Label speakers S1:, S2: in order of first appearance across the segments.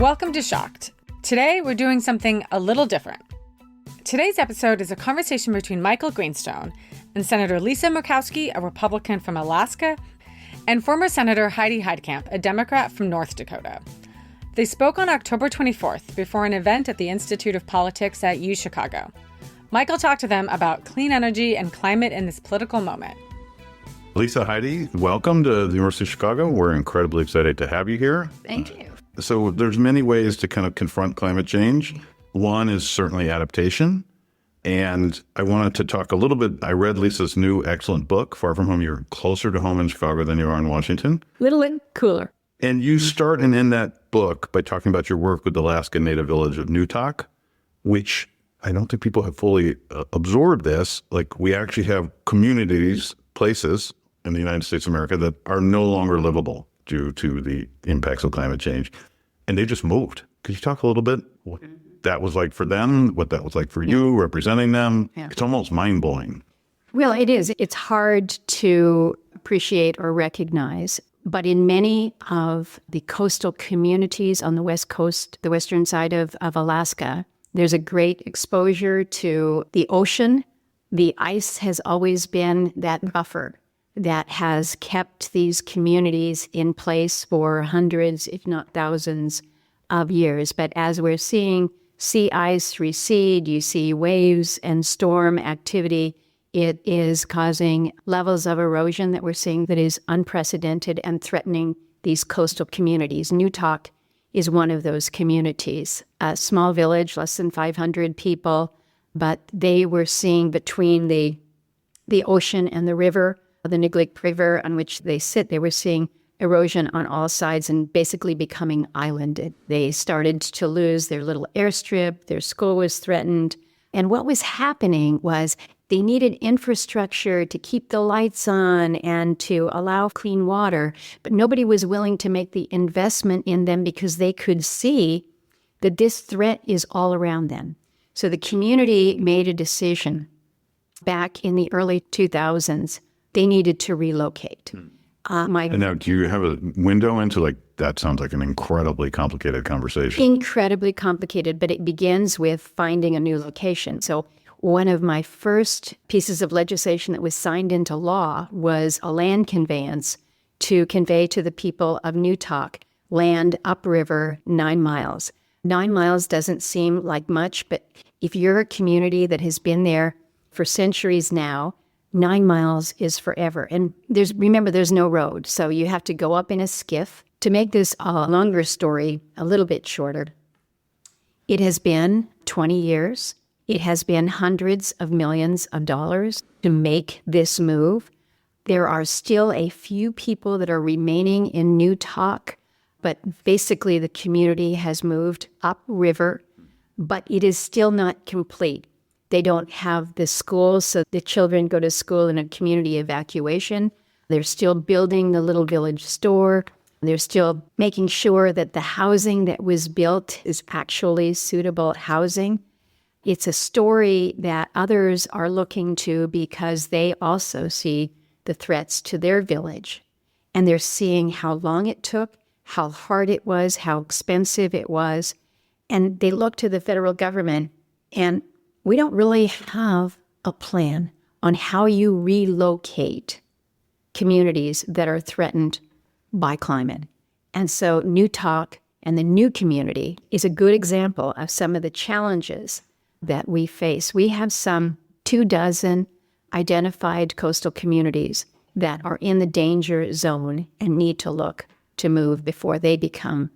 S1: Welcome to Shocked. Today, we're doing something a little different. Today's episode is a conversation between Michael Greenstone and Senator Lisa Murkowski, a Republican from Alaska, and former Senator Heidi Heitkamp, a Democrat from North Dakota. They spoke on October 24th before an event at the Institute of Politics at UChicago. Michael talked to them about clean energy and climate in this political moment.
S2: Lisa, Heidi, welcome to the University of Chicago. We're incredibly excited to have you here.
S3: Thank you.
S2: So there's many ways to kind of confront climate change. One is certainly adaptation. And I wanted to talk a little bit. I read Lisa's new excellent book, Far From Home. You're closer to home in Chicago than you are in Washington.
S3: Little and cooler.
S2: And you start and end that book by talking about your work with the Alaska Native village of Newtok, which I don't think people have fully absorbed this. Like, we actually have communities, places in the United States of America that are no longer livable due to the impacts of climate change. And they just moved. Could you talk a little bit what that was like for them, what that was like for you, representing them? Yeah. It's almost mind-blowing.
S3: Well, it is. It's hard to appreciate or recognize. But in many of the coastal communities on the West Coast, the western side of Alaska, there's a great exposure to the ocean. The ice has always been that buffer that has kept these communities in place for hundreds, if not thousands of years. But as we're seeing sea ice recede, you see waves and storm activity, it is causing levels of erosion that we're seeing that is unprecedented and threatening these coastal communities. Newtok is one of those communities, a small village, less than 500 people, but they were seeing between the ocean and the river, the Niglick River on which they sit, they were seeing erosion on all sides and basically becoming islanded. They started to lose their little airstrip, their school was threatened. And what was happening was they needed infrastructure to keep the lights on and to allow clean water, but nobody was willing to make the investment in them because they could see that this threat is all around them. So the community made a decision back in the early 2000s. They needed to relocate.
S2: And now, do you have a window into, like, that sounds like an incredibly complicated conversation.
S3: Incredibly complicated, but it begins with finding a new location. So one of my first pieces of legislation that was signed into law was a land conveyance to convey to the people of Newtok land upriver 9 miles. 9 miles doesn't seem like much, but if you're a community that has been there for centuries now, 9 miles is forever. And remember, there's no road, so you have to go up in a skiff. To make this a longer story, a little bit shorter, it has been 20 years. It has been hundreds of millions of dollars to make this move. There are still a few people that are remaining in Newtok, but basically the community has moved upriver, but it is still not complete. They don't have the schools, so the children go to school in a community evacuation. They're still building the little village store. They're still making sure that the housing that was built is actually suitable housing. It's a story that others are looking to because they also see the threats to their village. And they're seeing how long it took, how hard it was, how expensive it was. And they look to the federal government, and we don't really have a plan on how you relocate communities that are threatened by climate. And so Newtok and the new community is a good example of some of the challenges that we face. We have some 24 identified coastal communities that are in the danger zone and need to look to move before they become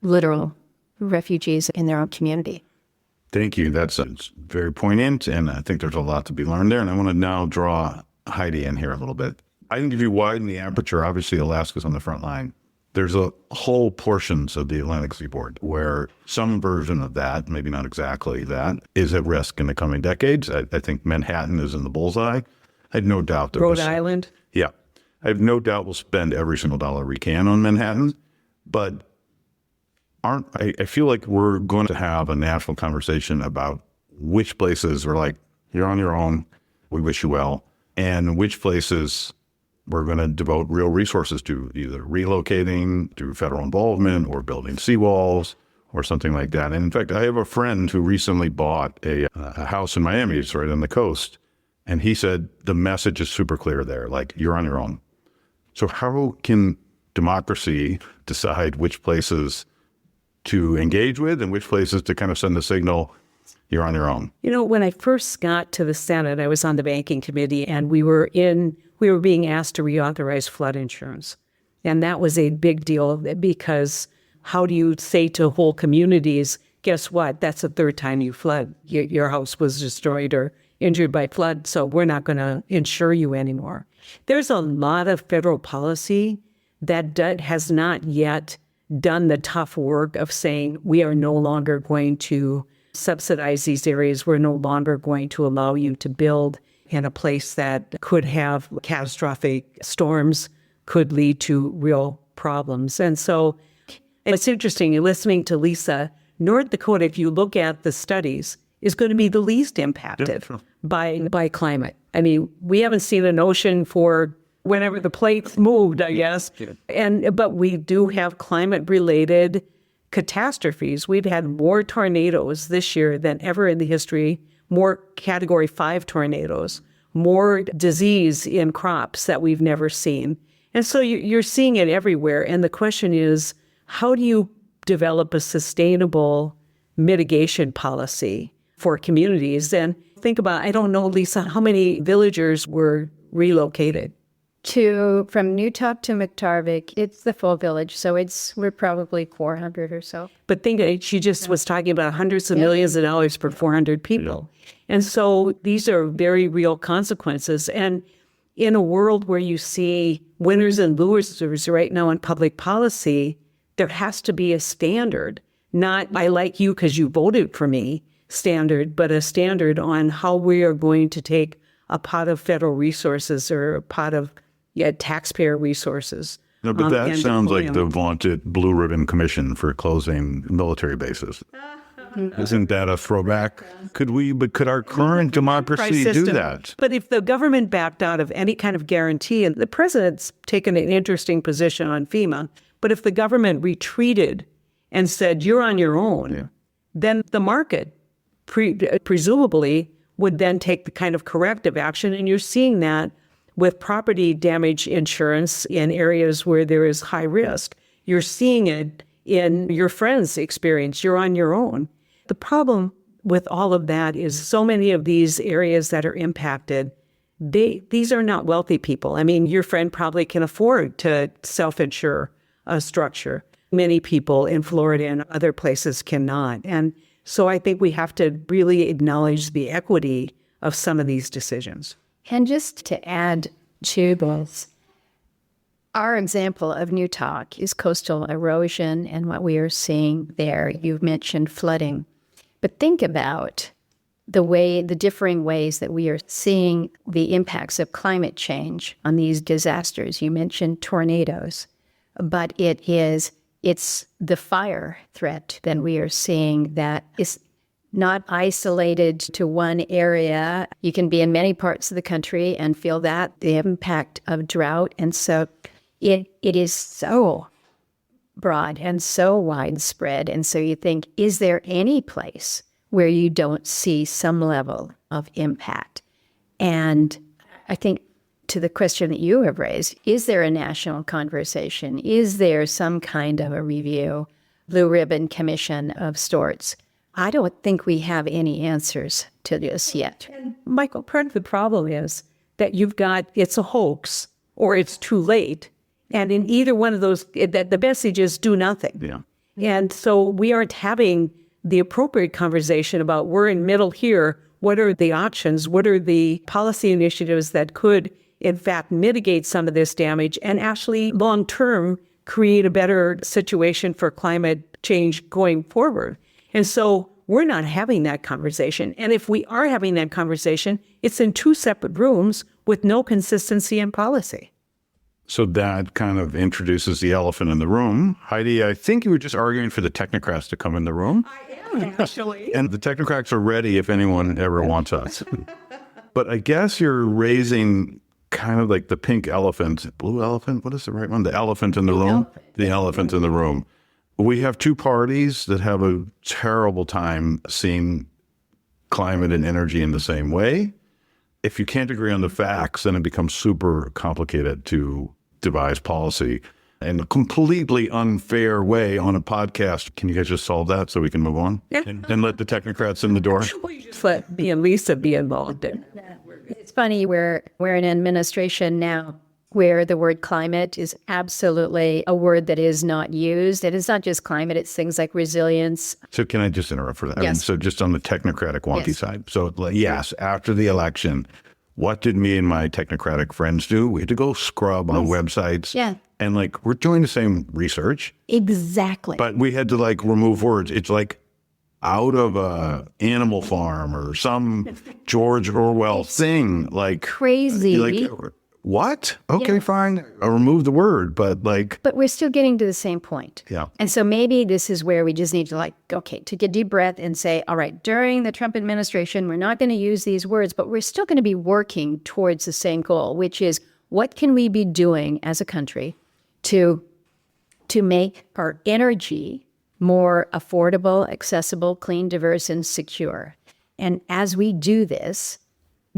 S3: literal refugees in their own community.
S2: Thank you. That's very poignant, and I think there's a lot to be learned there. And I want to now draw Heidi in here a little bit. I think if you widen the aperture, obviously Alaska's on the front line. There's a whole portions of the Atlantic seaboard where some version of that, maybe not exactly that, is at risk in the coming decades. I think Manhattan is in the bullseye. I have no doubt.
S4: Rhode Island?
S2: Yeah. I have no doubt we'll spend every single dollar we can on Manhattan, but I feel like we're going to have a national conversation about which places are like, you're on your own, we wish you well, and which places we're going to devote real resources to, either relocating through federal involvement or building seawalls or something like that. And in fact, I have a friend who recently bought a house in Miami. It's right on the coast. And he said the message is super clear there, like you're on your own. So how can democracy decide which places to engage with and which places to kind of send the signal, you're on your own?
S4: You know, when I first got to the Senate, I was on the banking committee, and we were being asked to reauthorize flood insurance. And that was a big deal, because how do you say to whole communities, guess what? That's the third time you flood. Your house was destroyed or injured by flood, so we're not going to insure you anymore. There's a lot of federal policy that has not yet done the tough work of saying we are no longer going to subsidize these areas. We're no longer going to allow you to build in a place that could have catastrophic storms, could lead to real problems. And so it's interesting, listening to Lisa, North Dakota, if you look at the studies, is going to be the least impacted by climate. I mean, we haven't seen an ocean for whenever the plates moved, I guess. But we do have climate-related catastrophes. We've had more tornadoes this year than ever in the history, more Category 5 tornadoes, more disease in crops that we've never seen. And so you're seeing it everywhere. And the question is, how do you develop a sustainable mitigation policy for communities? And think about, I don't know, Lisa, how many villagers were relocated?
S3: From Newtop to McTarvik, it's the full village, so we're probably 400 or so.
S4: But think, she just was talking about hundreds of millions of dollars for 400 people. And so these are very real consequences. And in a world where you see winners and losers right now in public policy, there has to be a standard, not I like you because you voted for me standard, but a standard on how we are going to take a pot of federal resources or a pot of taxpayer resourse.
S2: No, but that sounds like the vaunted Blue Ribbon Commission for closing military bases. Isn't that a throwback? Could our current democracy do that?
S4: But if the government backed out of any kind of guarantee, and the president's taken an interesting position on FEMA, but if the government retreated and said, you're on your own, then the market presumably would then take the kind of corrective action. And you're seeing that with property damage insurance in areas where there is high risk. You're seeing it in your friend's experience. You're on your own. The problem with all of that is so many of these areas that are impacted, these are not wealthy people. I mean, your friend probably can afford to self-insure a structure. Many people in Florida and other places cannot. And so I think we have to really acknowledge the equity of some of these decisions.
S3: And just to add to this, our example of Newtok is coastal erosion and what we are seeing there. You've mentioned flooding. But think about the differing ways that we are seeing the impacts of climate change on these disasters. You mentioned tornadoes, but it's the fire threat that we are seeing that is not isolated to one area. You can be in many parts of the country and feel the impact of drought. And so it is so broad and so widespread. And so you think, is there any place where you don't see some level of impact? And I think to the question that you have raised, is there a national conversation? Is there some kind of a review, Blue Ribbon Commission of sorts? I don't think we have any answers to this yet.
S4: And Michael, part of the problem is that it's a hoax or it's too late. And in either one of those, the message is do nothing.
S2: Yeah.
S4: And so we aren't having the appropriate conversation about we're in middle here. What are the options? What are the policy initiatives that could, in fact, mitigate some of this damage and actually long-term create a better situation for climate change going forward? And so we're not having that conversation. And if we are having that conversation, it's in two separate rooms with no consistency in policy.
S2: So that kind of introduces the elephant in the room. Heidi, I think you were just arguing for the technocrats to come in the room.
S4: I am, actually.
S2: And the technocrats are ready if anyone ever wants us. But I guess you're raising kind of like the pink elephant, blue elephant, what is the right one? The elephant in the room? The elephant in the room. we have two parties that have a terrible time seeing climate and energy in the same way. If you can't agree on the facts, then it becomes super complicated to devise policy in a completely unfair way on a podcast. Can you guys just solve that so we can move on?
S4: Yeah.
S2: And let the technocrats in the door?
S4: Just let me and Lisa be involved in.
S3: It's funny, we're in an administration now where the word climate is absolutely a word that is not used. And it's not just climate, it's things like resilience.
S2: So can I just interrupt for that?
S3: Yes.
S2: So just on the technocratic wonky
S3: Yes.
S2: side. So yes, after the election, what did me and my technocratic friends do? We had to go scrub on websites.
S3: Yeah.
S2: And like, we're doing the same research,
S3: Exactly.
S2: but we had to like remove words. It's like out of a Animal Farm or some George Orwell thing. Like
S3: Crazy.
S2: Like, what? Okay, fine. I'll remove the word, but like.
S3: But we're still getting to the same point.
S2: Yeah.
S3: And so maybe this is where we just need to take a deep breath and say, all right, during the Trump administration, we're not going to use these words, but we're still going to be working towards the same goal, which is what can we be doing as a country to make our energy more affordable, accessible, clean, diverse, and secure. And as we do this,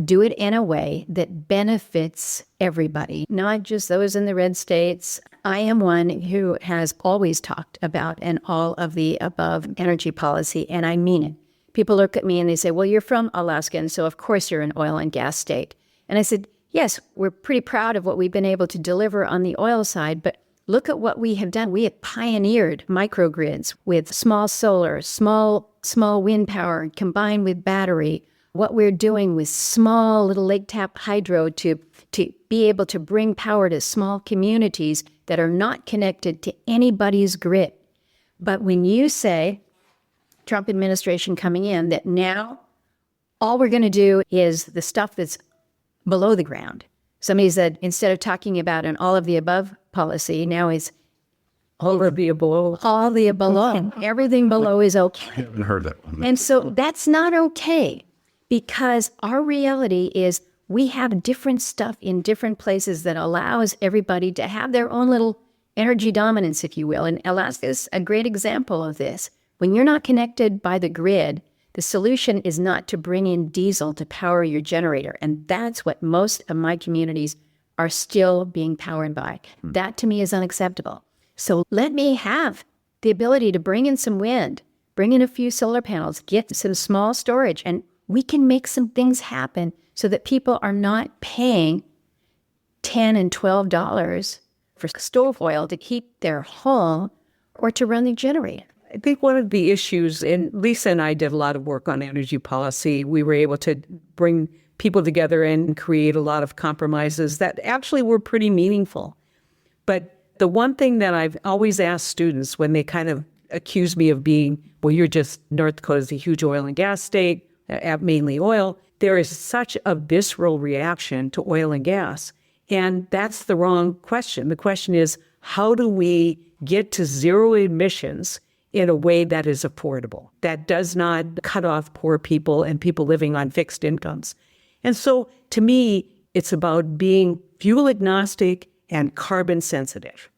S3: do it in a way that benefits everybody, not just those in the red states. I am one who has always talked about an all of the above energy policy, and I mean it. People look at me and they say, well, you're from Alaska, and so of course you're an oil and gas state. And I said, yes, we're pretty proud of what we've been able to deliver on the oil side, but look at what we have done. We have pioneered microgrids with small solar, small wind power combined with battery. What we're doing with small little lake tap hydro to be able to bring power to small communities that are not connected to anybody's grid. But when you say, Trump administration coming in, that now all we're going to do is the stuff that's below the ground. Somebody said, instead of talking about an all of the above policy, now it's
S4: All of the below.
S3: all the below. Everything below is okay.
S2: I haven't heard that one.
S3: And so that's not okay, because our reality is we have different stuff in different places that allows everybody to have their own little energy dominance, if you will. And Alaska is a great example of this. When you're not connected by the grid, the solution is not to bring in diesel to power your generator. And that's what most of my communities are still being powered by. That to me is unacceptable. So let me have the ability to bring in some wind, bring in a few solar panels, get some small storage, and we can make some things happen so that people are not paying $10 and $12 for stove oil to heat their home or to run the generator.
S4: I think one of the issues, and Lisa and I did a lot of work on energy policy. We were able to bring people together and create a lot of compromises that actually were pretty meaningful. But the one thing that I've always asked students when they kind of accuse me of being, well, you're just, North Dakota's a huge oil and gas state, mainly oil. There is such a visceral reaction to oil and gas. And that's the wrong question. The question is, how do we get to zero emissions in a way that is affordable, that does not cut off poor people and people living on fixed incomes? And so to me, it's about being fuel agnostic and carbon sensitive.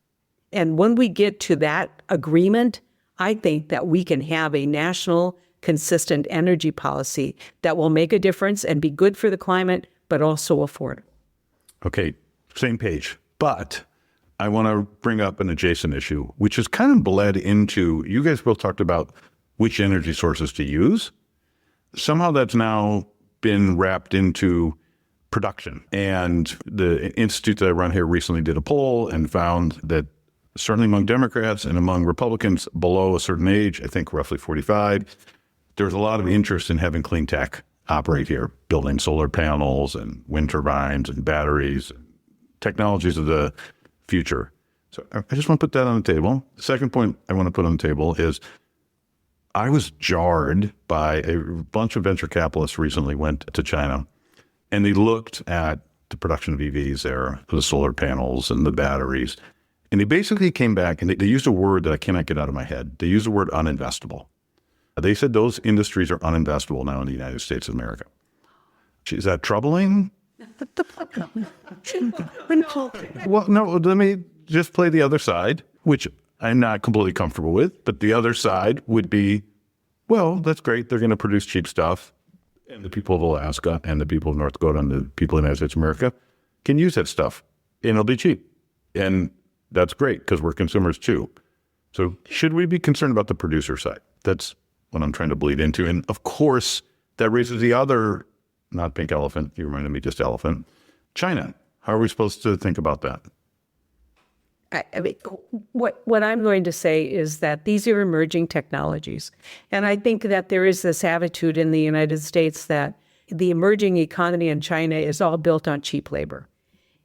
S4: And when we get to that agreement, I think that we can have a national consistent energy policy that will make a difference and be good for the climate, but also affordable.
S2: Okay, same page. But I want to bring up an adjacent issue, which has kind of bled into, you guys both talked about which energy sources to use. Somehow that's now been wrapped into production. And the institute that I run here recently did a poll and found that certainly among Democrats and among Republicans below a certain age, I think roughly 45, there's a lot of interest in having clean tech operate here, building solar panels and wind turbines and batteries, technologies of the future. So I just want to put that on the table. The second point I want to put on the table is I was jarred by a bunch of venture capitalists recently went to China, and they looked at the production of EVs there, the solar panels and the batteries. And they basically came back and they used a word that I cannot get out of my head. They used the word uninvestable. They said those industries are uninvestable now in the United States of America. Is that troubling? Well, no, let me just play the other side, which I'm not completely comfortable with. But the other side would be, well, that's great. They're going to produce cheap stuff. And the people of Alaska and the people of North Dakota and the people in the United States of America can use that stuff. And it'll be cheap. And that's great because we're consumers too. So should we be concerned about the producer side? That's what I'm trying to bleed into. And of course, that raises the other, not pink elephant, you reminded me just elephant, China. How are we supposed to think about that?
S4: I mean, what I'm going to say is that these are emerging technologies. And I think that there is this attitude in the United States that the emerging economy in China is all built on cheap labor.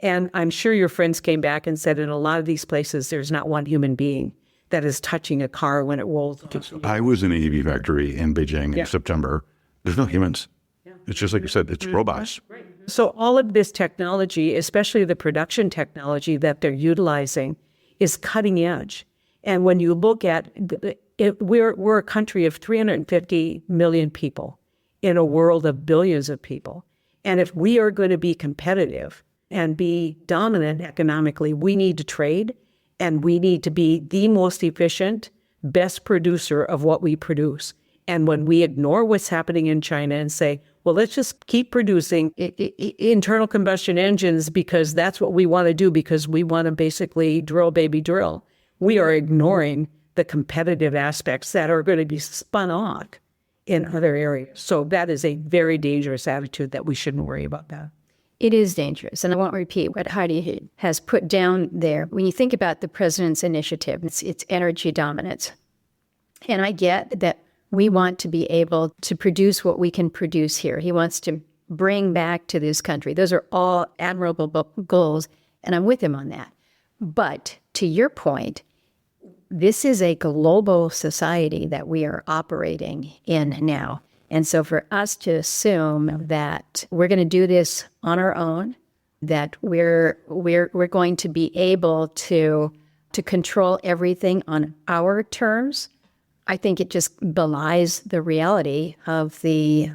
S4: And I'm sure your friends came back and said in a lot of these places, there's not one human being that is touching a car when it rolls.
S2: I was in an EV factory in Beijing in September. There's no humans. It's just like you said, it's robots.
S4: Right. So all of this technology, especially the production technology that they're utilizing, is cutting edge. And when you look at it, we're a country of 350 million people in a world of billions of people. And if we are going to be competitive and be dominant economically, we need to trade, and we need to be the most efficient, best producer of what we produce. And when we ignore what's happening in China and say, well, let's just keep producing internal combustion engines because that's what we want to do, because we want to basically drill, baby, drill, we are ignoring the competitive aspects that are going to be spun off in other areas. So that is a very dangerous attitude that we shouldn't worry about that.
S3: It is dangerous. And I won't repeat what Heidi has put down there. When you think about the president's initiative, it's energy dominance. And I get that we want to be able to produce what we can produce here. He wants to bring back to this country. Those are all admirable goals, and I'm with him on that. But to your point, this is a global society that we are operating in now. And so for us to assume that we're going to do this on our own, that we're going to be able to control everything on our terms, I think it just belies the reality of the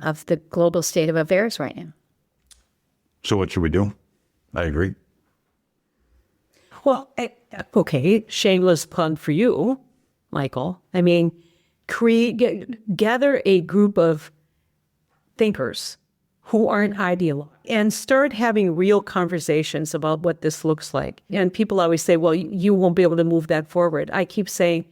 S3: global state of affairs right now.
S2: So what should we do? I agree.
S4: Well, okay, shameless plug for you, Michael. I mean, gather a group of thinkers who aren't ideologues and start having real conversations about what this looks like. And people always say, well, you won't be able to move that forward. I keep saying,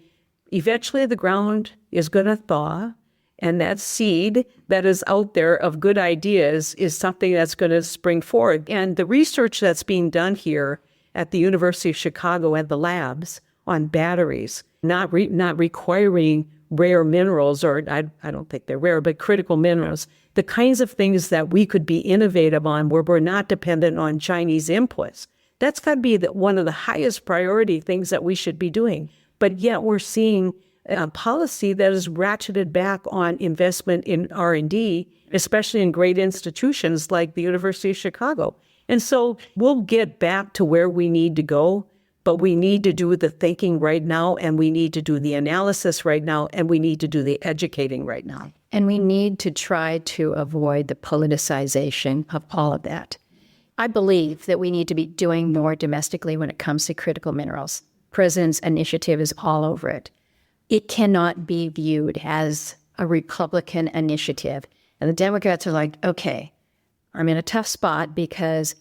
S4: eventually the ground is going to thaw, and that seed that is out there of good ideas is something that's going to spring forward. And the research that's being done here at the University of Chicago at the labs on batteries, not requiring rare minerals, or I don't think they're rare, but critical minerals, the kinds of things that we could be innovative on where we're not dependent on Chinese inputs. That's got to be one of the highest priority things that we should be doing. But yet we're seeing a policy that is ratcheted back on investment in R&D, especially in great institutions like the University of Chicago. And so we'll get back to where we need to go, but we need to do the thinking right now, and we need to do the analysis right now, and we need to do the educating right now.
S3: And we need to try to avoid the politicization of all of that. I believe that we need to be doing more domestically when it comes to critical minerals. President's initiative is all over it. It cannot be viewed as a Republican initiative. And the Democrats are like, okay, I'm in a tough spot because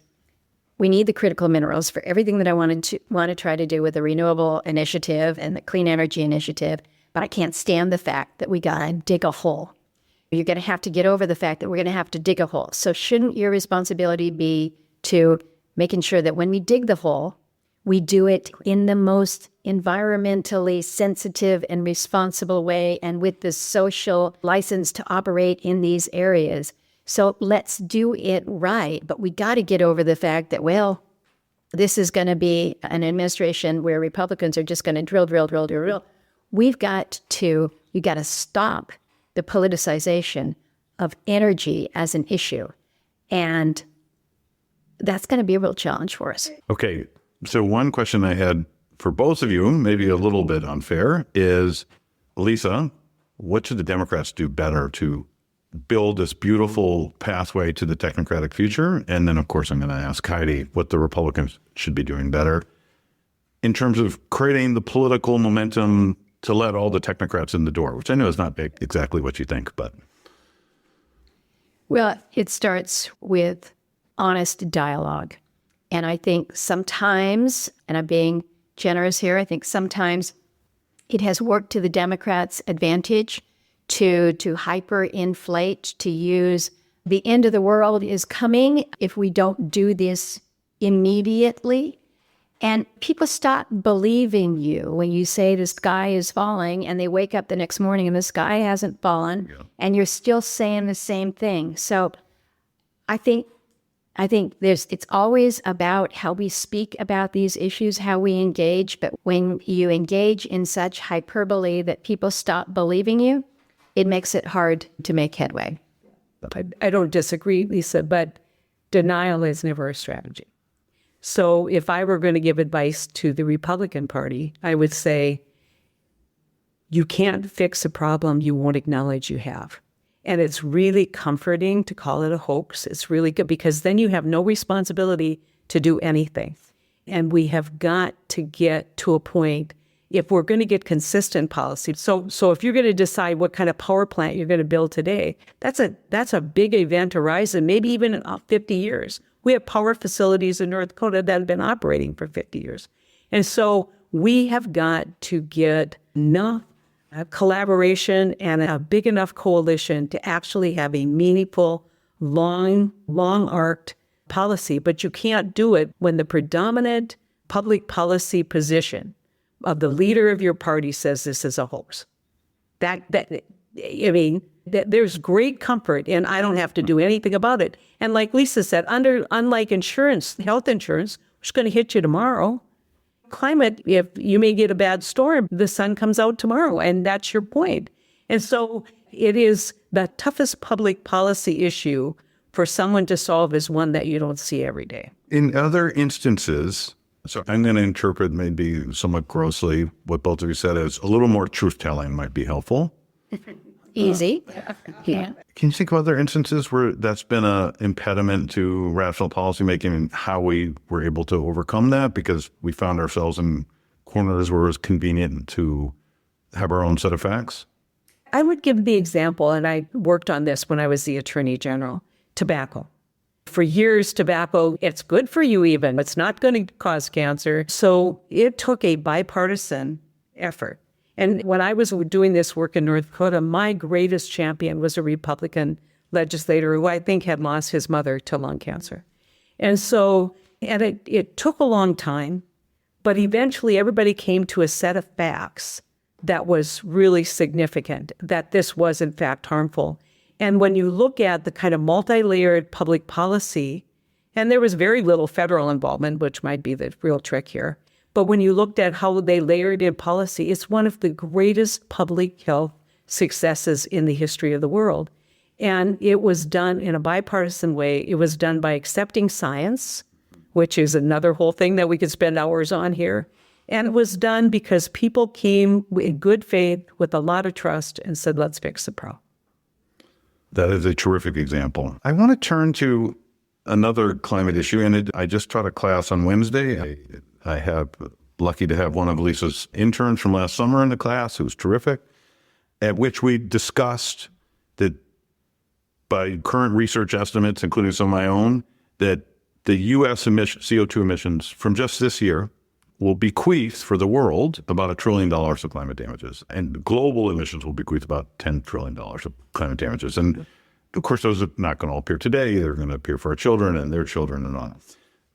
S3: we need the critical minerals for everything that I want to try to do with the renewable initiative and the clean energy initiative, but I can't stand the fact that we got to dig a hole. You're going to have to get over the fact that we're going to have to dig a hole. So shouldn't your responsibility be to making sure that when we dig the hole, we do it in the most environmentally sensitive and responsible way and with the social license to operate in these areas? So let's do it right. But we got to get over the fact that, well, this is going to be an administration where Republicans are just going to drill. You got to stop the politicization of energy as an issue. And that's going to be a real challenge for us.
S2: Okay. So one question I had for both of you, maybe a little bit unfair, is, Lisa, what should the Democrats do better to build this beautiful pathway to the technocratic future? And then, of course, I'm going to ask Heidi what the Republicans should be doing better. in terms of creating the political momentum to let all the technocrats in the door, which I know is not exactly what you think, but.
S3: Well, it starts with honest dialogue. And I think sometimes, and I'm being generous here, I think sometimes it has worked to the Democrats' advantage to hyperinflate, to use the end of the world is coming if we don't do this immediately. And people stop believing you when you say the sky is falling, and they wake up the next morning and the sky hasn't fallen, and you're still saying the same thing. So I think it's always about how we speak about these issues, how we engage. But when you engage in such hyperbole that people stop believing you, it makes it hard to make headway.
S4: I don't disagree, Lisa, but denial is never a strategy. So if I were going to give advice to the Republican Party, I would say, you can't fix a problem you won't acknowledge you have. And it's really comforting to call it a hoax. It's really good because then you have no responsibility to do anything. And we have got to get to a point, if we're going to get consistent policy. So if you're going to decide what kind of power plant you're going to build today, that's a big event horizon, maybe even in 50 years. We have power facilities in North Dakota that have been operating for 50 years. And so we have got to get enough collaboration and a big enough coalition to actually have a meaningful, long-arced policy. But you can't do it when the predominant public policy position of the leader of your party says this is a hoax. There's great comfort in I don't have to do anything about it. And like Lisa said, unlike insurance, health insurance, which is going to hit you tomorrow, climate, if you may get a bad storm, the sun comes out tomorrow, and that's your point. And so it is the toughest public policy issue for someone to solve is one that you don't see every day.
S2: In other instances, so I'm going to interpret maybe somewhat grossly what both of you said as a little more truth-telling might be helpful.
S3: Easy. Yeah.
S2: Can you think of other instances where that's been an impediment to rational policymaking and how we were able to overcome that because we found ourselves in corners where it was convenient to have our own set of facts?
S4: I would give the example, and I worked on this when I was the Attorney General, tobacco. For years, tobacco, it's good for you even. It's not going to cause cancer. So it took a bipartisan effort. And when I was doing this work in North Dakota, my greatest champion was a Republican legislator who I think had lost his mother to lung cancer. And so, it took a long time, but eventually everybody came to a set of facts that was really significant, that this was in fact harmful. And when you look at the kind of multi-layered public policy, and there was very little federal involvement, which might be the real trick here, but when you looked at how they layered in policy, it's one of the greatest public health successes in the history of the world. And it was done in a bipartisan way. It was done by accepting science, which is another whole thing that we could spend hours on here. And it was done because people came in good faith with a lot of trust and said, let's fix the problem.
S2: That is a terrific example. I want to turn to another climate issue. And I just taught a class on Wednesday. I have lucky to have one of Lisa's interns from last summer in the class, who was terrific, at which we discussed that by current research estimates, including some of my own, that the U.S. CO2 emissions from just this year will bequeath for the world about $1 trillion of climate damages. And global emissions will bequeath about $10 trillion of climate damages. And of course, those are not going to all appear today. They're going to appear for our children and their children and on.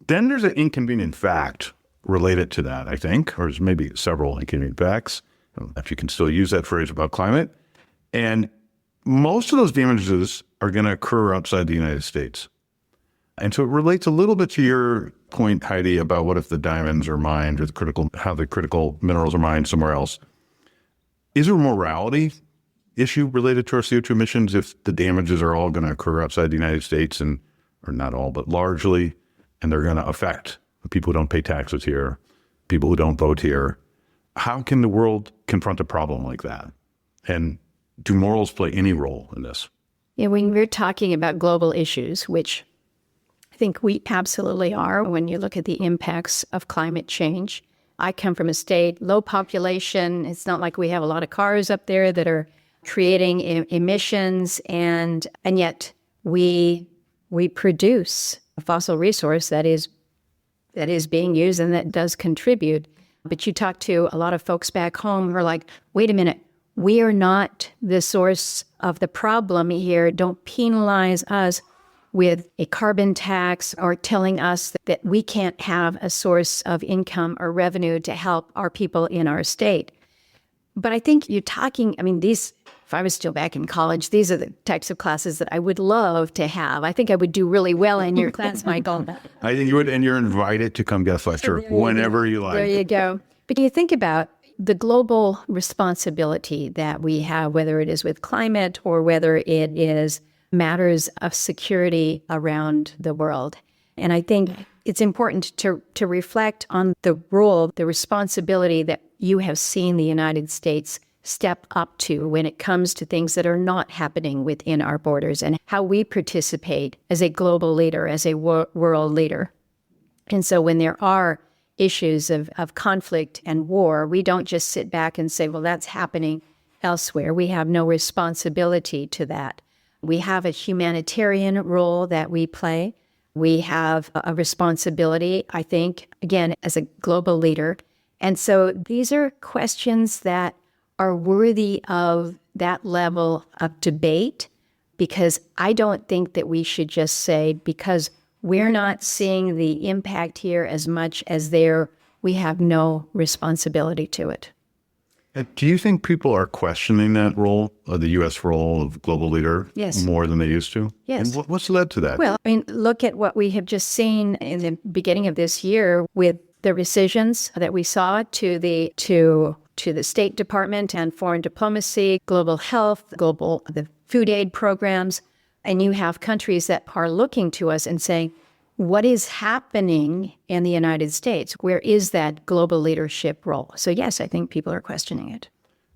S2: Then there's an inconvenient fact related to that, I think, or there's maybe several inconvenient facts, if you can still use that phrase about climate. And most of those damages are going to occur outside the United States. And so it relates a little bit to your point, Heidi, about what if the diamonds are mined or how the critical minerals are mined somewhere else. Is there a morality issue related to our CO2 emissions if the damages are all going to occur outside the United States, or not all, but largely, and they're going to affect people who don't pay taxes here, people who don't vote here? How can the world confront a problem like that? And do morals play any role in this?
S3: Yeah, when we're talking about global issues, which I think we absolutely are when you look at the impacts of climate change, I come from a state, low population. It's not like we have a lot of cars up there that are creating emissions, and yet we produce a fossil resource that is being used and that does contribute. But you talk to a lot of folks back home who are like, wait a minute, we are not the source of the problem here. Don't penalize us with a carbon tax or telling us that we can't have a source of income or revenue to help our people in our state. But I think you're talking, these, if I was still back in college, these are the types of classes that I would love to have. I think I would do really well in your class, Michael.
S2: I think you would, and you're invited to come guest lecture whenever you like.
S3: There you go. But you think about the global responsibility that we have, whether it is with climate or whether it is matters of security around the world. And I think it's important to reflect on the role, the responsibility that you have seen the United States step up to when it comes to things that are not happening within our borders and how we participate as a global leader, as a world leader. And so when there are issues of conflict and war, we don't just sit back and say, well, that's happening elsewhere. We have no responsibility to that. We have a humanitarian role that we play. We have a responsibility, I think, again, as a global leader. And so these are questions that are worthy of that level of debate, because I don't think that we should just say, because we're not seeing the impact here as much as there, we have no responsibility to it.
S2: Do you think people are questioning that role, the U.S. role of global leader,
S3: Yes.
S2: more than they used to?
S3: Yes.
S2: And what's led to that?
S3: Well, look at what we have just seen in the beginning of this year with the rescissions that we saw to the State Department and foreign diplomacy, global health, the food aid programs. And you have countries that are looking to us and saying, what is happening in the United States? Where is that global leadership role? So yes, I think people are questioning it.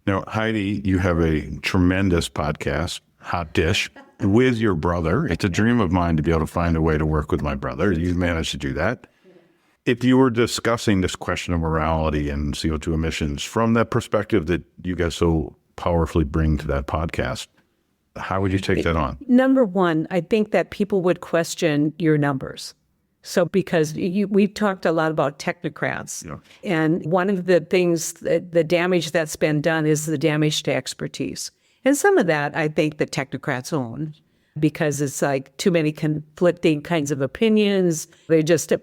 S2: Now, Heidi, you have a tremendous podcast, Hot Dish, with your brother. It's a dream of mine to be able to find a way to work with my brother. You managed to do that. If you were discussing this question of morality and CO2 emissions from that perspective that you guys so powerfully bring to that podcast, how would you take that on?
S4: Number one, I think that people would question your numbers. So because we've talked a lot about technocrats. Yeah. And one of the things, the damage that's been done is the damage to expertise. And some of that, I think the technocrats own, because it's like too many conflicting kinds of opinions.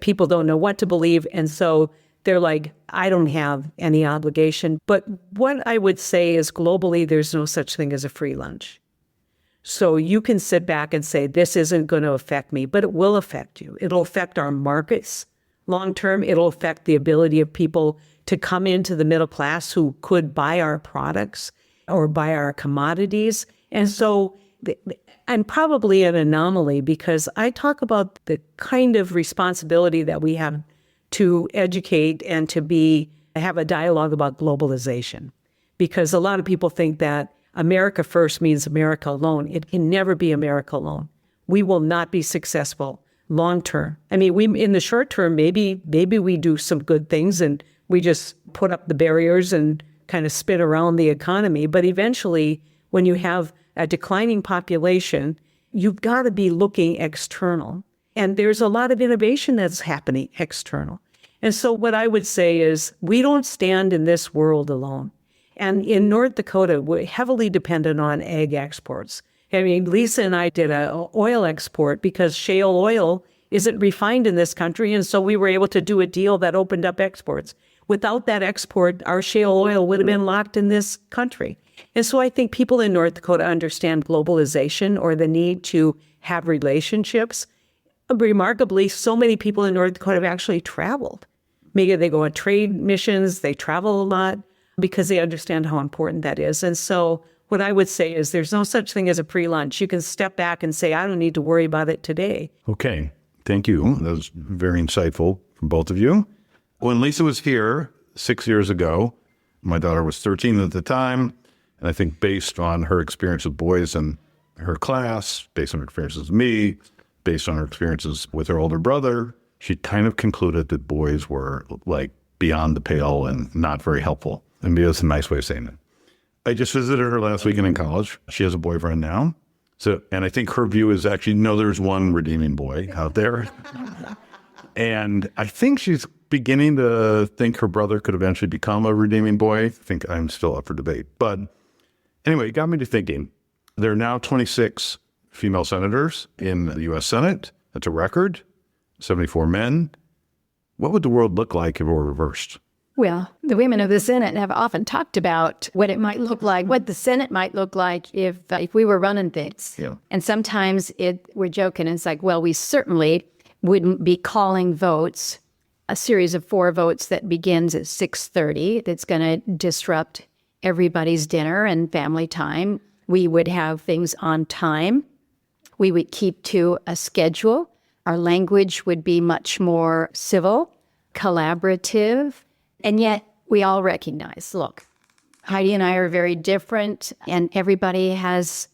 S4: People don't know what to believe. And so they're like, I don't have any obligation. But what I would say is globally, there's no such thing as a free lunch. So you can sit back and say, this isn't going to affect me, but it will affect you. It'll affect our markets long term. It'll affect the ability of people to come into the middle class who could buy our products or buy our commodities. And so I'm probably an anomaly, because I talk about the kind of responsibility that we have to educate and to have a dialogue about globalization. Because a lot of people think that America first means America alone. It can never be America alone. We will not be successful long term. In the short term, maybe we do some good things and we just put up the barriers and kind of spin around the economy. But eventually, when you have a declining population, you've got to be looking external. And there's a lot of innovation that's happening external. And so what I would say is, we don't stand in this world alone. And in North Dakota, we're heavily dependent on ag exports. Lisa and I did an oil export because shale oil isn't refined in this country. And so we were able to do a deal that opened up exports. Without that export, our shale oil would have been locked in this country. And so I think people in North Dakota understand globalization, or the need to have relationships. Remarkably, so many people in North Dakota have actually traveled. Maybe they go on trade missions, they travel a lot, because they understand how important that is. And so what I would say is, there's no such thing as a free lunch. You can step back and say, I don't need to worry about it today.
S2: Okay. Thank you. That was very insightful from both of you. When Lisa was here 6 years ago, my daughter was 13 at the time. And I think based on her experience with boys in her class, based on her experiences with me, based on her experiences with her older brother, she kind of concluded that boys were like beyond the pale and not very helpful. I mean, that's a nice way of saying it. I just visited her last weekend in college. She has a boyfriend now. And I think her view is actually, no, there's one redeeming boy out there. And I think she's beginning to think her brother could eventually become a redeeming boy. I think I'm still up for debate. But anyway, it got me to thinking. There are now 26 female senators in the U.S. Senate. That's a record. 74 men. What would the world look like if it were reversed?
S3: Well, the women of the Senate have often talked about what it might look like, what the Senate might look like if we were running things.
S2: Yeah.
S3: And sometimes we're joking. It's like, well, we certainly wouldn't be calling votes, a series of 4 votes that begins at 6:30 that's going to disrupt everybody's dinner and family time. We would have things on time. We would keep to a schedule. Our language would be much more civil, collaborative. And yet we all recognize, look, Heidi and I are very different, and everybody has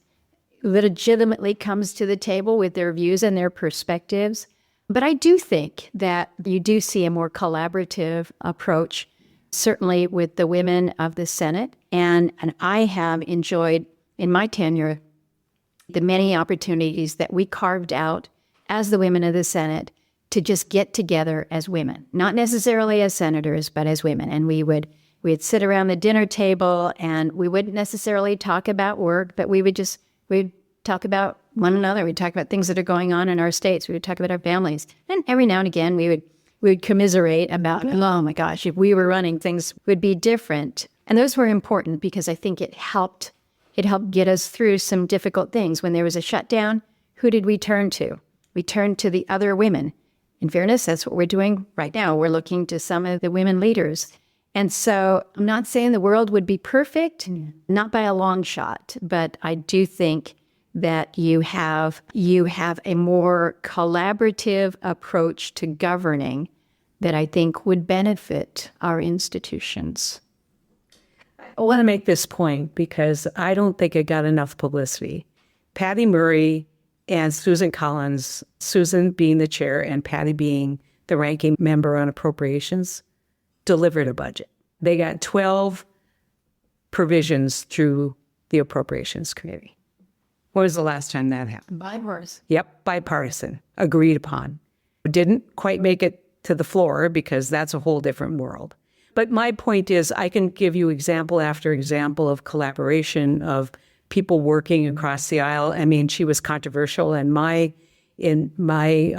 S3: legitimately comes to the table with their views and their perspectives. But I do think that you do see a more collaborative approach, certainly with the women of the Senate. And I have enjoyed in my tenure the many opportunities that we carved out as the women of the Senate to just get together as women, not necessarily as senators, but as women. And we'd sit around the dinner table, and we wouldn't necessarily talk about work, but we'd talk about one another. We'd talk about things that are going on in our states. We would talk about our families. And every now and again, we would commiserate about, oh my gosh, if we were running, things would be different. And those were important because I think it helped get us through some difficult things. When there was a shutdown, who did we turn to? We turned to the other women. In fairness, that's what we're doing right now. We're looking to some of the women leaders. And so I'm not saying the world would be perfect, not by a long shot, but I do think that you have a more collaborative approach to governing that I think would benefit our institutions.
S4: I want to make this point because I don't think it got enough publicity. Patty Murray and Susan Collins, Susan being the chair and Patty being the ranking member on appropriations, delivered a budget. They got 12 provisions through the Appropriations Committee. When was the last time that happened?
S3: Bipartisan.
S4: Yep, bipartisan, agreed upon. Didn't quite make it to the floor because that's a whole different world. But my point is I can give you example after example of collaboration, of people working across the aisle. I mean, she was controversial in my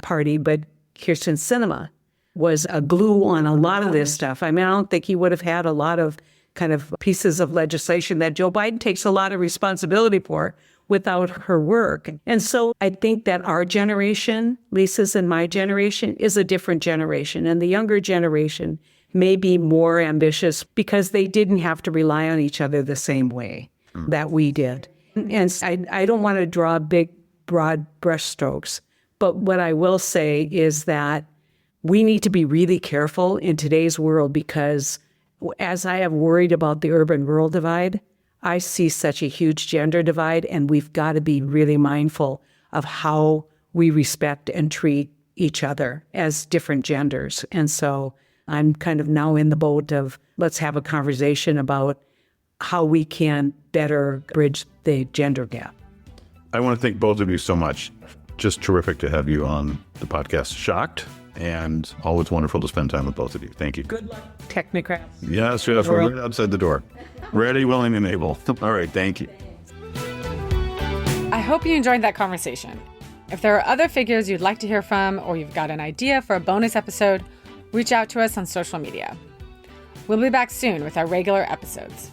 S4: party, but Kirsten Sinema was a glue on a lot of this stuff. I mean, I don't think he would have had a lot of kind of pieces of legislation that Joe Biden takes a lot of responsibility for without her work. And so I think that our generation, Lisa's and my generation, is a different generation. And the younger generation may be more ambitious because they didn't have to rely on each other the same way that we did. And I don't want to draw big, broad brushstrokes, but what I will say is that we need to be really careful in today's world because as I have worried about the urban-rural divide, I see such a huge gender divide, and we've got to be really mindful of how we respect and treat each other as different genders. And so I'm kind of now in the boat of let's have a conversation about how we can better bridge the gender gap.
S2: I want to thank both of you so much. Just terrific to have you on the podcast. Shocked, and always wonderful to spend time with both of you. Thank you.
S4: Good luck, technocrats.
S2: Yes, we're right outside the door. Ready, willing, and able. All right, thank you.
S1: I hope you enjoyed that conversation. If there are other figures you'd like to hear from, or you've got an idea for a bonus episode, reach out to us on social media. We'll be back soon with our regular episodes.